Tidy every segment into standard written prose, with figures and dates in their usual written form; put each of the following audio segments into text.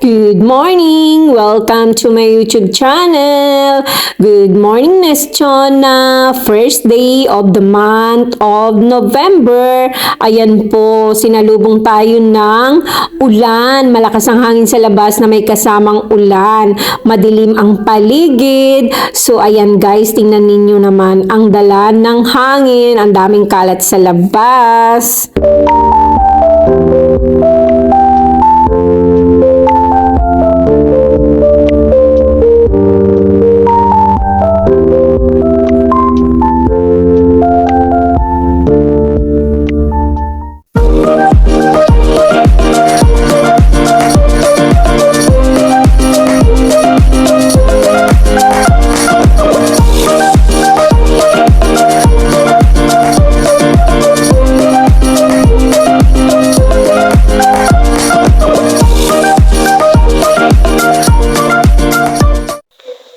Good morning! Welcome to my YouTube channel. Good morning, Miss Chona. First day of the month of November. Ayan po, sinalubong tayo ng ulan. Malakas ang hangin sa labas na may kasamang ulan. Madilim ang paligid. So ayan guys, tingnan ninyo naman ang dala ng hangin. Ang daming kalat sa labas.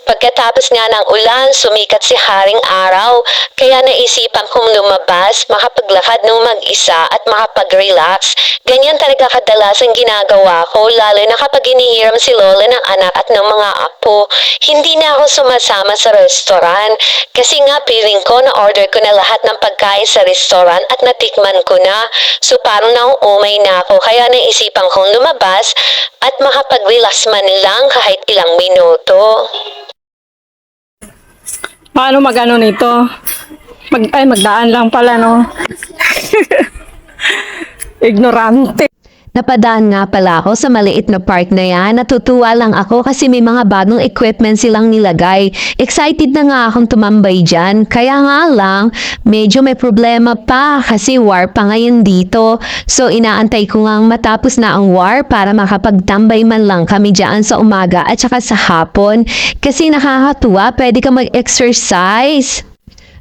Pagkatapos nga ng ulan, sumikat si Haring Araw, kaya naisipan kong lumabas, makapaglakad ng mag-isa at makapag-relax. Ganyan talaga kadalas ang ginagawa ko, lalo na kapag inihiram si Lola ng anak at ng mga apo. Hindi na ako sumasama sa restaurant, kasi nga feeling ko na order ko na lahat ng pagkain sa restaurant at natikman ko na. So parang nauumay na ako, kaya naisipan kong lumabas at makapag-relax man lang kahit ilang minuto. Paano magano nito? Magdaan lang pala, no? Ignorante. Napadaan nga pala ako sa maliit na park na yan. Natutuwa lang ako kasi may mga bagong equipment silang nilagay. Excited na nga akong tumambay dyan. Kaya nga lang, medyo may problema pa kasi war pa ngayon dito. So inaantay ko nga matapos na ang war para makapagtambay man lang kami dyan sa umaga at saka sa hapon. Kasi nakakatuwa, pwede ka mag-exercise.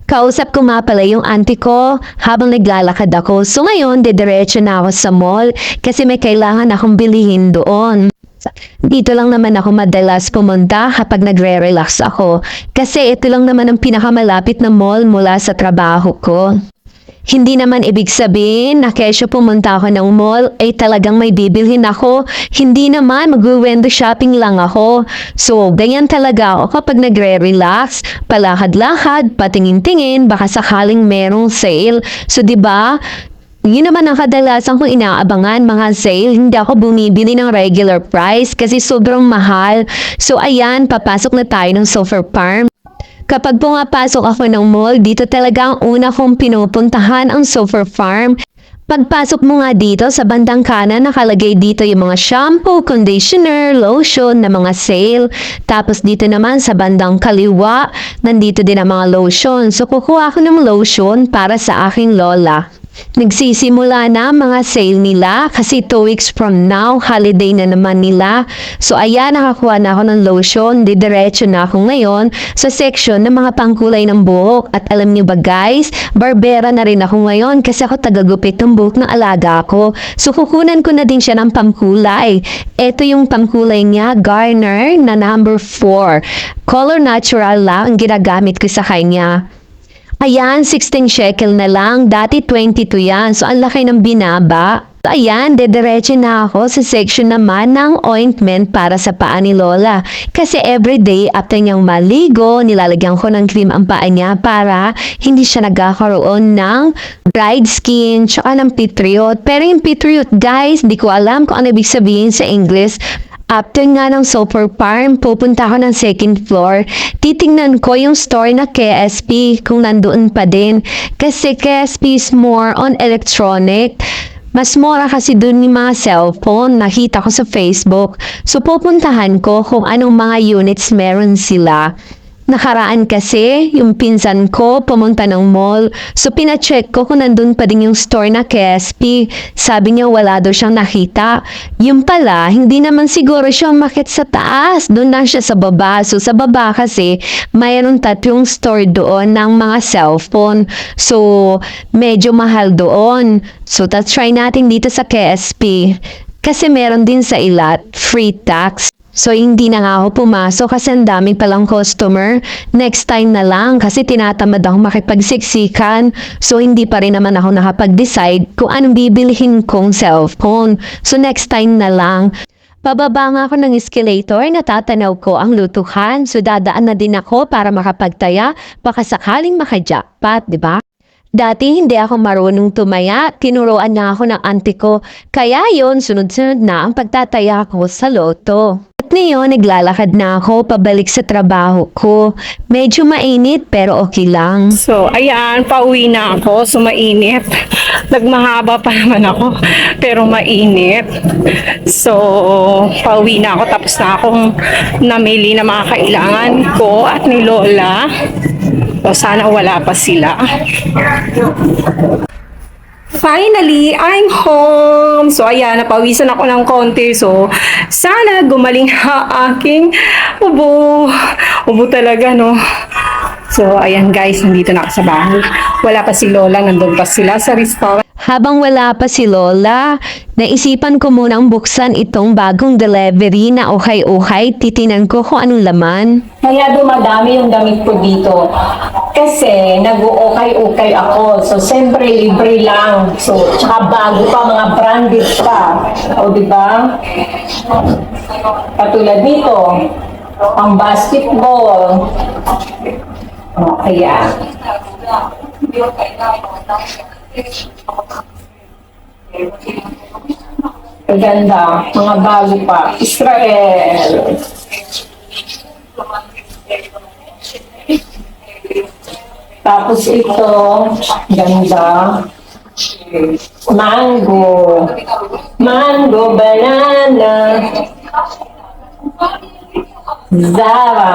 Kausap ko nga pala yung auntie ko habang naglalakad ako. So ngayon, didiretso na ako sa mall kasi may kailangan akong bilihin doon. Dito lang naman ako madalas pumunta kapag nagre-relax ako. Kasi ito lang naman ang pinakamalapit na mall mula sa trabaho ko. Hindi naman ibig sabihin na kesyo pumunta ako ng mall ay talagang may bibilhin ako. Hindi naman, mag-window shopping lang ako. So, ganyan talaga ako kapag nagre-relax, palakad-lakad, patingin-tingin, baka sakaling merong sale. So, diba? Yun naman ang kadalasan kong inaabangan, mga sale. Hindi ako bumibili ng regular price kasi sobrang mahal. So, ayan, papasok na tayo ng Sulphur Farm. Kapag pumapasok ako ng mall, dito talaga ang una kong pinupuntahan ang Sulphur Farm. Pagpasok mo nga dito, sa bandang kanan nakalagay dito yung mga shampoo, conditioner, lotion na mga sale. Tapos dito naman sa bandang kaliwa, nandito din ang mga lotion. So kukuha ako ng lotion para sa aking lola. Nagsisimula na mga sale nila kasi 2 weeks from now, holiday na naman nila. So ayan, nakakuha na ako ng lotion. Didiretso na ako ngayon sa section ng mga pangkulay ng buhok. At alam niyo ba guys, barbera na rin ako ngayon kasi ako tagagupit ng buhok ng alaga ko. So kukunan ko na din siya ng pangkulay. Ito yung pangkulay niya, Garner na number 4. Color natural lang ang ginagamit ko sa kanya. Ayan, 16 shekel na lang. Dati 22 yan. So, ang laki ng binaba. So, ayan, dediretso na ako sa section naman ng ointment para sa paa ni Lola. Kasi everyday, after niyang maligo, nilalagyan ko ng cream ang paa niya para hindi siya nagkakaroon ng dried skin tsaka ng pitriot. Pero yung pitriot, guys, di ko alam kung ano ibig sabihin sa English. After nga ng Sulphur Farm, pupunta ako ng second floor. Titingnan ko yung store na KSP kung nandoon pa din. Kasi KSP is more on electronic. Mas mura kasi dun yung mga cellphone. Nakita ko sa Facebook. So pupuntahan ko kung anong mga units meron sila. Nakaraan kasi, yung pinsan ko pumunta ng mall. So, pina-check ko kung nandun pa din yung store na KSP. Sabi niya wala daw siyang nakita. Yung pala, hindi naman siguro siya umakyat sa taas. Doon lang siya sa baba. So, sa baba kasi, mayroon 3 store doon ng mga cellphone. So, medyo mahal doon. So, try natin dito sa KSP. Kasi meron din sa Ilat, free tax. So, hindi na nga ako pumasok kasi ang daming palang customer. Next time na lang kasi tinatamad akong makipagsiksikan. So, hindi pa rin naman ako nakapag-decide kung anong bibilihin kong cellphone. So, next time na lang. Pababa nga ako ng escalator, natatanaw ko ang lutuhan. So dadaan na din ako para makapagtaya, baka sakaling makajackpot, di ba? Dati hindi ako marunong tumaya, tinuruan na ako ng auntie ko. Kaya yon sunod-sunod na ang pagtataya ko sa loto. At ngayon, naglalakad na ako pabalik sa trabaho ko. Medyo mainit pero okay lang. So, ayan, pauwi na ako. So, mainit. Nagmahaba pa naman ako, pero mainit. So, pauwi na ako. Tapos na akong namili na mga kailangan ko at ni Lola. So, sana wala pa sila. Finally, I'm home! So, ayan, napawisan ako ng konti. So, sana gumaling ha aking ubo. Ubo talaga, no? So, ayan guys, nandito na ako sa bahay. Wala pa si Lola, nandun pa sila sa restaurant. Habang wala pa si Lola, naisipan ko munang buksan itong bagong delivery na ukay-ukay. Titinan ko kung anong laman. Kaya dumadami yung damit ko dito. Kasi nag-uukay-ukay ako. So, siyempre, libre lang. So, tsaka bago pa, mga branded pa. O, di ba? Katulad dito, pang basketball. O, kaya. Maganda, mga bago pa. Israel. Tapos ito, ganda. Mango. Mango, banana. Zara.